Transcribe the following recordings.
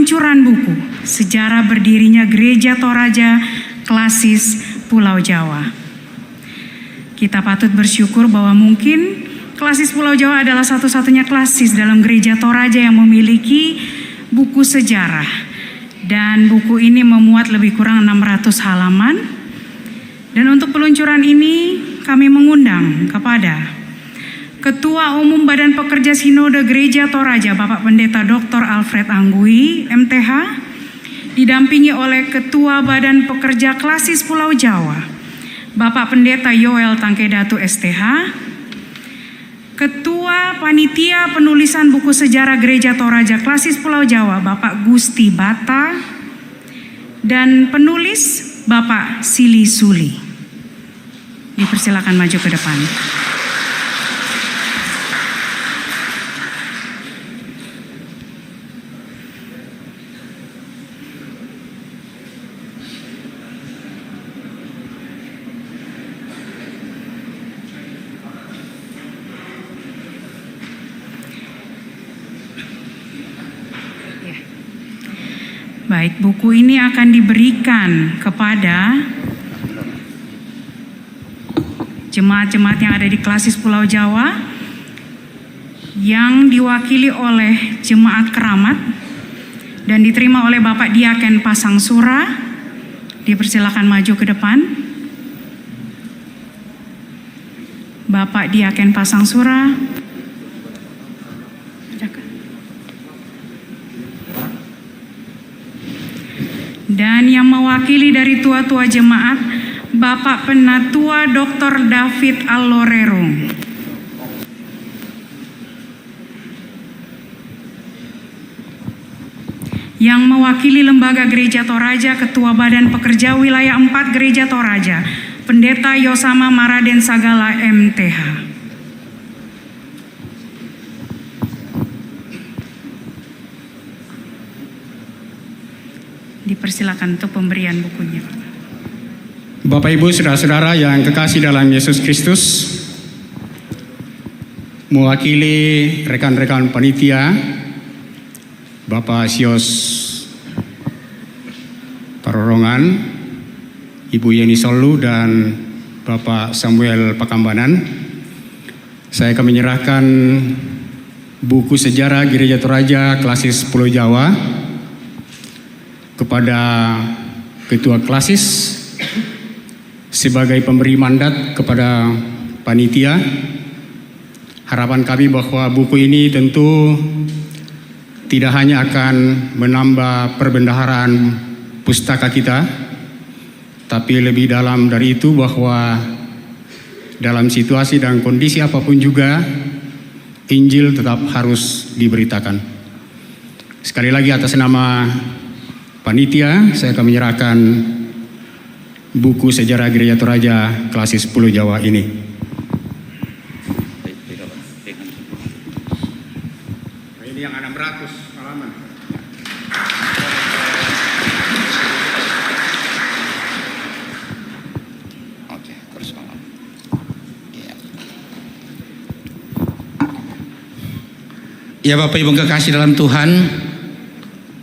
peluncuran buku Sejarah Berdirinya Gereja Toraja Klasis Pulau Jawa. Kita patut bersyukur bahwa mungkin Klasis Pulau Jawa adalah satu-satunya klasis dalam Gereja Toraja yang memiliki buku sejarah. Dan buku ini memuat lebih kurang 600 halaman. Dan untuk peluncuran ini kami mengundang kepada Ketua Umum Badan Pekerja Sinode Gereja Toraja, Bapak Pendeta Dr. Alfred Anggui, MTH, didampingi oleh Ketua Badan Pekerja Klasis Pulau Jawa, Bapak Pendeta Yoel Tangkedatu STH, Ketua Panitia Penulisan Buku Sejarah Gereja Toraja Klasis Pulau Jawa, Bapak Gusti Bata, dan penulis Bapak Sili Suli. Dipersilakan maju ke depan. Baik, buku ini akan diberikan kepada jemaat-jemaat yang ada di Klasis Pulau Jawa yang diwakili oleh jemaat keramat dan diterima oleh Bapak Diaken Pasang Sura. Dipersilakan maju ke depan. Bapak Diaken Pasang Sura. Dan yang mewakili dari tua-tua jemaat, Bapak Penatua Dr. David Allorerung. Yang mewakili Lembaga Gereja Toraja, Ketua Badan Pekerja Wilayah 4 Gereja Toraja, Pendeta Yosama Maraden Sagala MTH. Dipersilakan untuk pemberian bukunya. Bapak Ibu saudara-saudara yang kekasih dalam Yesus Kristus, mewakili rekan-rekan panitia, Bapak Sios Parorongan, Ibu Yeni Solu dan Bapak Samuel Pakambanan, saya akan menyerahkan buku sejarah Gereja Toraja Klasis Pulau Jawa kepada Ketua Klasis sebagai pemberi mandat kepada panitia. Harapan kami bahwa buku ini tentu tidak hanya akan menambah perbendaharaan pustaka kita, tapi lebih dalam dari itu bahwa dalam situasi dan kondisi apapun juga Injil tetap harus diberitakan. Sekali lagi atas nama panitia, saya akan menyerahkan buku sejarah Gereja Toraja Klasis Pulau Jawa ini. Ini yang 600 halaman. Oke, terus malam. Ya Bapak Ibu kekasih dalam Tuhan,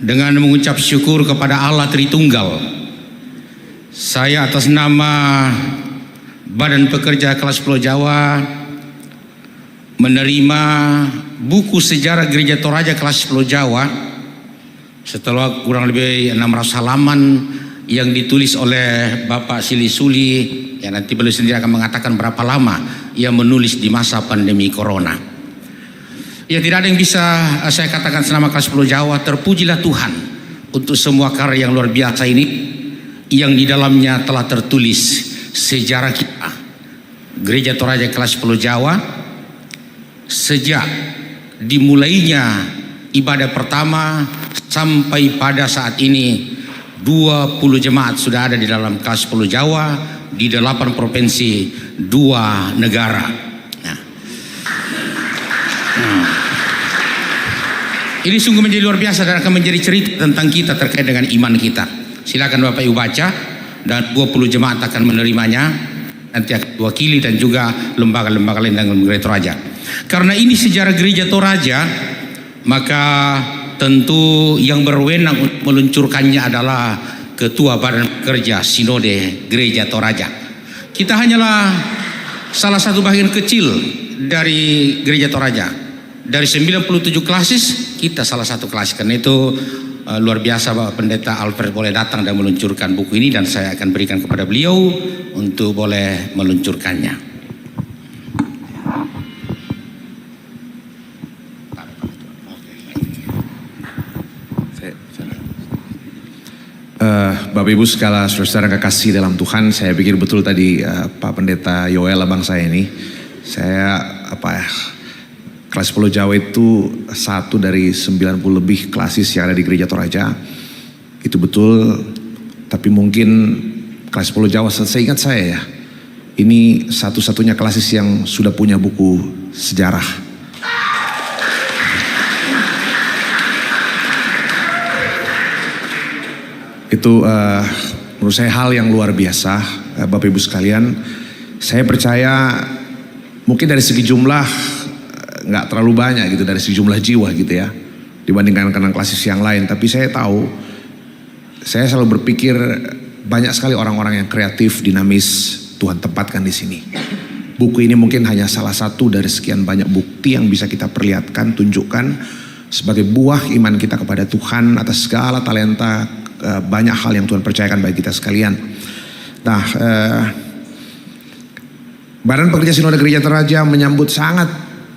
dengan mengucap syukur kepada Allah Tritunggal, saya atas nama Badan Pekerja Klasis Pulau Jawa menerima buku sejarah Gereja Toraja Klasis Pulau Jawa setelah kurang lebih 600 halaman yang ditulis oleh Bapak Sili Suli, yang nanti beliau sendiri akan mengatakan berapa lama ia menulis di masa pandemi Corona. Ya, tidak ada yang bisa saya katakan selama Klasis Pulau Jawa. Terpujilah Tuhan untuk semua karya yang luar biasa ini, yang di dalamnya telah tertulis sejarah kita Gereja Toraja Klasis Pulau Jawa sejak dimulainya ibadah pertama sampai pada saat ini. 20 jemaat sudah ada di dalam Klasis Pulau Jawa di 8 provinsi, 2 negara. Ini sungguh menjadi luar biasa dan akan menjadi cerita tentang kita terkait dengan iman kita. Silakan Bapak Ibu baca, dan 20 jemaat akan menerimanya. Nanti akan diwakili dan juga lembaga-lembaga lain dengan Gereja Toraja. Karena ini sejarah Gereja Toraja, maka tentu yang berwenang untuk meluncurkannya adalah Ketua Badan Pekerja Sinode Gereja Toraja. Kita hanyalah salah satu bagian kecil dari Gereja Toraja. Dari 97 klasis, kita salah satu klasis. Karena itu luar biasa Bapak Pendeta Alfred boleh datang dan meluncurkan buku ini, dan saya akan berikan kepada beliau untuk boleh meluncurkannya. Bapak Ibu segala saudara kekasih dalam Tuhan, saya pikir betul tadi Pak Pendeta Yoel abang saya ini, kelas Pulau Jawa itu satu dari 90 lebih klasis yang ada di Gereja Toraja. Itu betul, tapi mungkin kelas Pulau Jawa, seingat saya ya, ini satu-satunya klasis yang sudah punya buku sejarah. Itu menurut saya hal yang luar biasa, Bapak Ibu sekalian. Saya percaya mungkin dari segi jumlah nggak terlalu banyak gitu, dari segi jumlah jiwa gitu ya, dibandingkan dengan klasis yang lain. Tapi saya tahu, saya selalu berpikir banyak sekali orang-orang yang kreatif, dinamis Tuhan tempatkan di sini. Buku ini mungkin hanya salah satu dari sekian banyak bukti yang bisa kita perlihatkan, tunjukkan sebagai buah iman kita kepada Tuhan atas segala talenta, banyak hal yang Tuhan percayakan bagi kita sekalian. Nah, Badan Pekerja Sinode Gereja Toraja menyambut sangat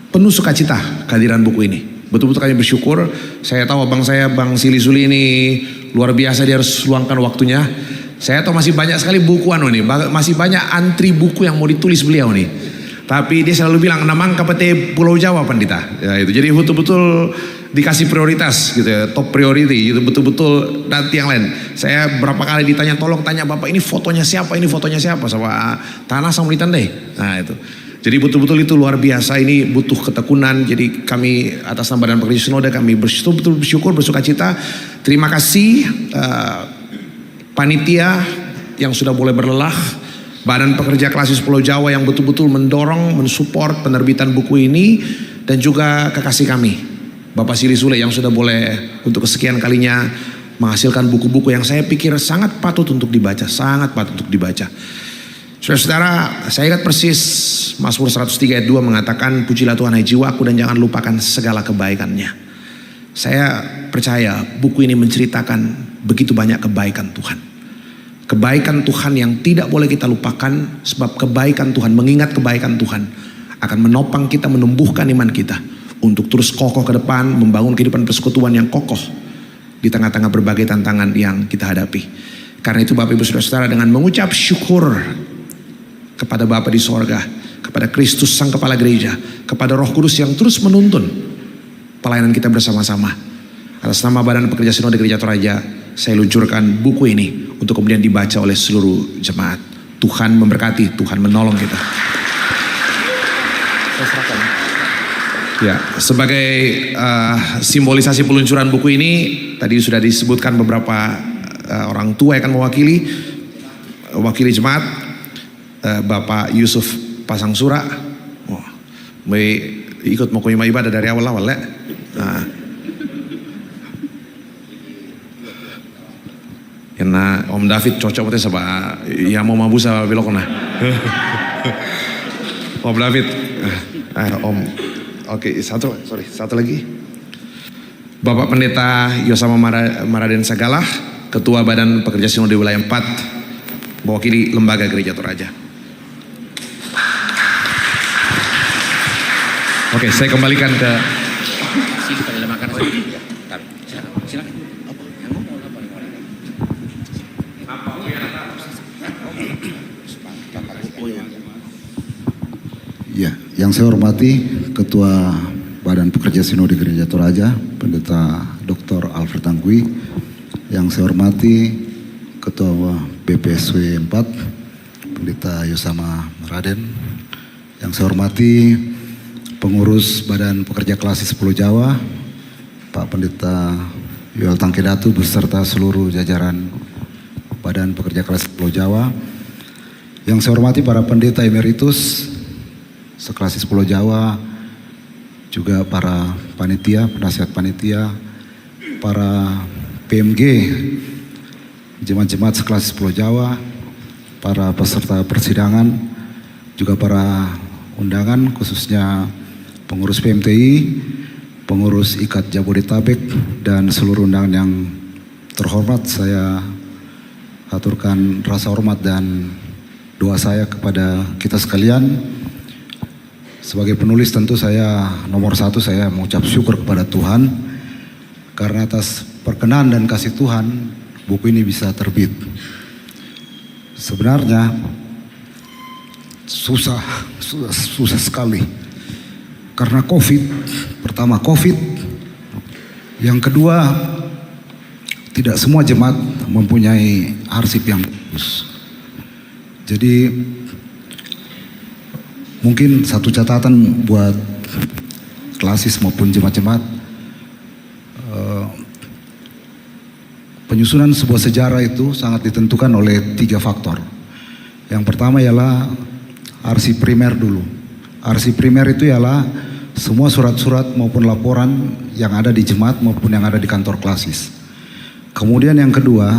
penuh sukacita kehadiran buku ini. Betul-betul kami bersyukur. Saya tahu abang saya, Bang Sili Suli ini luar biasa, dia harus luangkan waktunya. Saya tahu masih banyak sekali buku nih, masih banyak antri buku yang mau ditulis beliau nih. Tapi dia selalu bilang, namang KPT Pulau Jawa Pandita. Ya, itu. Jadi betul-betul dikasih prioritas gitu ya, top priority gitu, betul-betul nanti yang lain. Saya berapa kali ditanya, tolong tanya Bapak ini fotonya siapa, sama Tanah sama Ditandai. Nah itu. Jadi betul-betul itu luar biasa, ini butuh ketekunan. Jadi kami atas nama Badan Pekerja Sinode kami betul-betul bersyukur, bersukacita. Terima kasih panitia yang sudah boleh berlelah, Badan Pekerja Klasis Pulau Jawa yang betul-betul mendorong, mensupport penerbitan buku ini, dan juga kekasih kami Bapak Sili Sule yang sudah boleh untuk kesekian kalinya menghasilkan buku-buku yang saya pikir sangat patut untuk dibaca, Saudara-saudara, saya ingat persis Mazmur 103 ayat 2 mengatakan, pujilah Tuhan hai jiwaku dan jangan lupakan segala kebaikannya. Saya percaya buku ini menceritakan begitu banyak kebaikan Tuhan. Kebaikan Tuhan yang tidak boleh kita lupakan, sebab kebaikan Tuhan, mengingat kebaikan Tuhan akan menopang kita, menumbuhkan iman kita untuk terus kokoh ke depan, membangun kehidupan persekutuan yang kokoh di tengah-tengah berbagai tantangan yang kita hadapi. Karena itu Bapak Ibu Saudara-saudara, dengan mengucap syukur kepada Bapa di sorga, kepada Kristus Sang Kepala Gereja, kepada Roh Kudus yang terus menuntun pelayanan kita bersama-sama, atas nama Badan Pekerja Sinode Gereja Toraja, saya luncurkan buku ini untuk kemudian dibaca oleh seluruh jemaat. Tuhan memberkati, Tuhan menolong kita. Ya, sebagai simbolisasi peluncuran buku ini, tadi sudah disebutkan beberapa orang tua yang akan mewakili jemaat. Bapak Yusuf Pasang Sura, ikut mau ibadah dari awal-awal ya. Nah, karena Om David cocok betul sama ya mau mabusa belok nah. Om David, Om. Oke, satu lagi. Bapak Pendeta Yosama Maraden Sagalah, Ketua Badan Pekerja Sinode Wilayah 4, mewakili Lembaga Gereja Toraja. Oke, saya kembalikan ke Ya, yang saya hormati Ketua Badan Pekerja Sinode Gereja Toraja, Pendeta Dr. Alfred Tanggui. Yang saya hormati Ketua BPSW 4, Pendeta Yosama Maraden. Yang saya hormati Pengurus Badan Pekerja Klasis Pulau Jawa, Pak Pendeta Yoel Tangkedatu beserta seluruh jajaran Badan Pekerja Klasis Pulau Jawa. Yang saya hormati para pendeta emeritus seklasis Pulau Jawa, juga para panitia, penasihat panitia, para PMG, jemaat-jemaat sekelas Pulau Jawa, para peserta persidangan, juga para undangan khususnya pengurus PMTI, pengurus IKAT Jabodetabek, dan seluruh undangan yang terhormat. Saya aturkan rasa hormat dan doa saya kepada kita sekalian. Sebagai penulis tentu saya nomor satu saya mengucap syukur kepada Tuhan karena atas perkenan dan kasih Tuhan buku ini bisa terbit. Sebenarnya susah sekali karena COVID. Pertama COVID, yang kedua tidak semua jemaat mempunyai arsip yang bagus. Jadi mungkin satu catatan buat klasis maupun jemaat-jemaat, penyusunan sebuah sejarah itu sangat ditentukan oleh 3 faktor. Yang pertama ialah arsip primer dulu. Arsip primer itu ialah semua surat-surat maupun laporan yang ada di jemaat maupun yang ada di kantor klasis. Kemudian yang kedua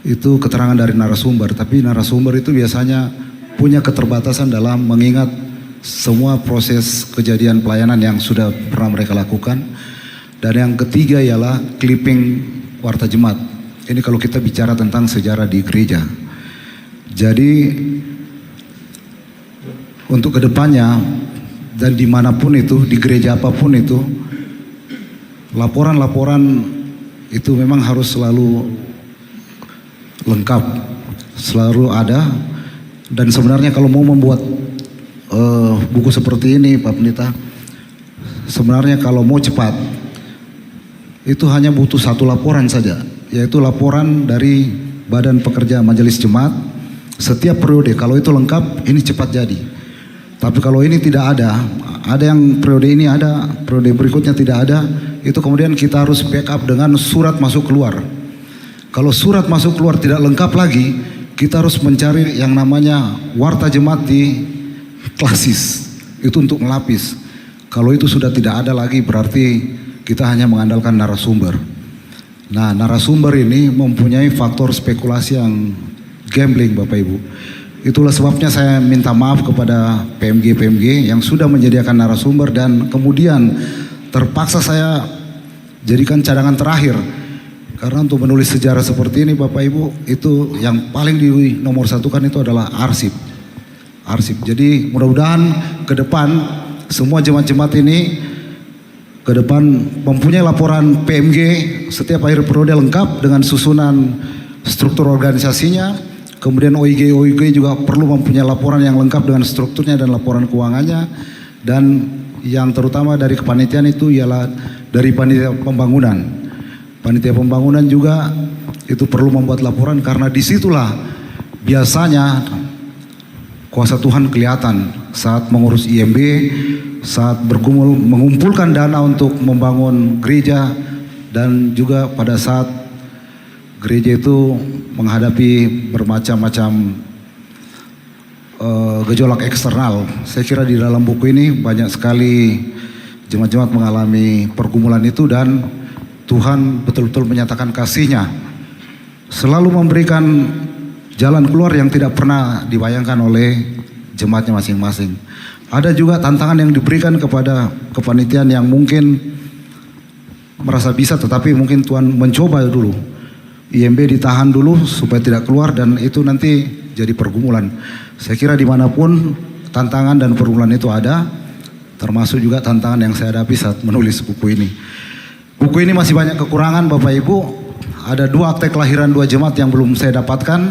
itu keterangan dari narasumber, tapi narasumber itu biasanya punya keterbatasan dalam mengingat semua proses kejadian pelayanan yang sudah pernah mereka lakukan. Dan yang ketiga ialah clipping warta jemaat. Ini kalau kita bicara tentang sejarah di gereja. Jadi untuk kedepannya dan dimanapun itu, di gereja apapun itu, laporan-laporan itu memang harus selalu lengkap, selalu ada. Dan sebenarnya kalau mau membuat buku seperti ini Pak Pendeta, sebenarnya kalau mau cepat itu hanya butuh 1 laporan saja, yaitu laporan dari Badan Pekerja Majelis Jemaat setiap periode. Kalau itu lengkap ini cepat jadi. Tapi kalau ini tidak ada yang periode ini ada, periode berikutnya tidak ada, itu kemudian kita harus backup dengan surat masuk keluar. Kalau surat masuk keluar tidak lengkap lagi, kita harus mencari yang namanya warta jemaat di klasis. Itu untuk melapis. Kalau itu sudah tidak ada lagi berarti kita hanya mengandalkan narasumber. Nah, narasumber ini mempunyai faktor spekulasi yang gambling Bapak Ibu. Itulah sebabnya saya minta maaf kepada PMG yang sudah menyediakan narasumber dan kemudian terpaksa saya jadikan cadangan terakhir. Karena untuk menulis sejarah seperti ini Bapak Ibu, itu yang paling di nomor satukan itu adalah arsip. Jadi mudah-mudahan ke depan semua jemaat-jemaat ini ke depan mempunyai laporan PMG setiap akhir periode lengkap dengan susunan struktur organisasinya. Kemudian OIG juga perlu mempunyai laporan yang lengkap dengan strukturnya dan laporan keuangannya. Dan yang terutama dari kepanitiaan itu ialah dari panitia pembangunan. Panitia pembangunan juga itu perlu membuat laporan karena disitulah biasanya kuasa Tuhan kelihatan saat mengurus IMB, saat bergumul mengumpulkan dana untuk membangun gereja, dan juga pada saat gereja itu menghadapi bermacam-macam gejolak eksternal. Saya kira di dalam buku ini banyak sekali jemaat-jemaat mengalami pergumulan itu dan Tuhan betul-betul menyatakan kasih-Nya, selalu memberikan jalan keluar yang tidak pernah dibayangkan oleh jemaatnya masing-masing. Ada juga tantangan yang diberikan kepada kepanitiaan yang mungkin merasa bisa, tetapi mungkin Tuhan mencoba dulu. IMB ditahan dulu supaya tidak keluar dan itu nanti jadi pergumulan. Saya kira dimanapun tantangan dan pergumulan itu ada, termasuk juga tantangan yang saya hadapi saat menulis buku ini. Buku ini masih banyak kekurangan Bapak Ibu. Ada 2 akte kelahiran 2 jemaat yang belum saya dapatkan.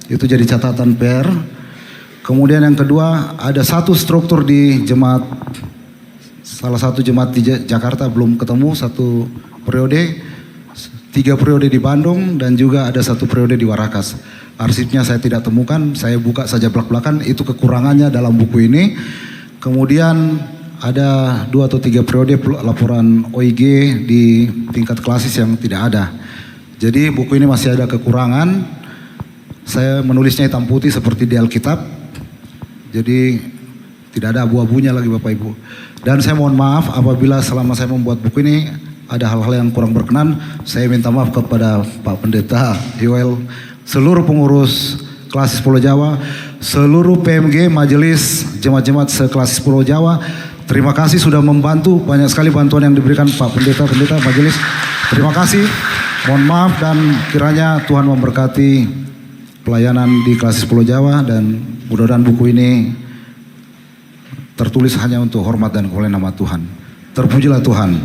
Itu jadi catatan PR. Kemudian yang kedua, ada 1 struktur di jemaat, salah satu jemaat di Jakarta belum ketemu 1 periode. 3 periode di Bandung dan juga ada 1 periode di Warakas. Arsipnya saya tidak temukan, saya buka saja belak-belakan, itu kekurangannya dalam buku ini. Kemudian ada 2 atau 3 periode laporan OIG di tingkat klasis yang tidak ada. Jadi buku ini masih ada kekurangan. Saya menulisnya hitam putih seperti di Alkitab. Jadi tidak ada abu-abunya lagi Bapak Ibu. Dan saya mohon maaf apabila selama saya membuat buku ini ada hal-hal yang kurang berkenan, saya minta maaf kepada Pak Pendeta Yoel, seluruh pengurus Klasis Pulau Jawa, seluruh PMG, majelis, jemaat-jemaat seklasis Pulau Jawa. Terima kasih sudah membantu, banyak sekali bantuan yang diberikan Pak Pendeta, majelis. Terima kasih, mohon maaf dan kiranya Tuhan memberkati pelayanan di Klasis Pulau Jawa dan mudah-mudahan buku ini tertulis hanya untuk hormat dan kemuliaan nama Tuhan. Terpujilah Tuhan.